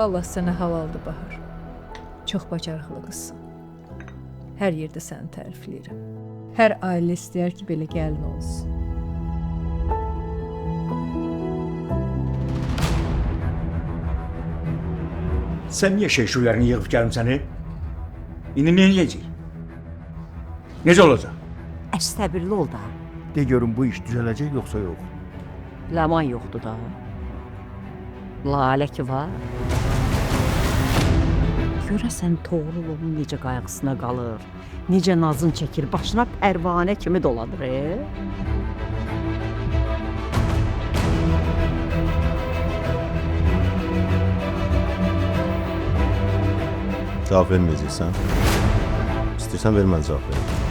Allah sənə halaldır Bahar. Çox bacarıqlı qızsan. Hər yerdə səni tərifləyirəm. Hər ailə istəyər ki, belə gəlin olsun. Sen niye şeyşulerini yığıp gelmişsin he? İndi ne yiyecek? Nece olacak? Əstəbirli ol da. De görün bu iş düzelecek yoksa yok. Ləman yoxdur da. Lalə ki var. Görəsən Toğrul necə qayğısına qalır, necə nazın çəkir, başına pərvanə kimi doladır. Cevap vermeyeceksen. İstersen vermez cevap ver.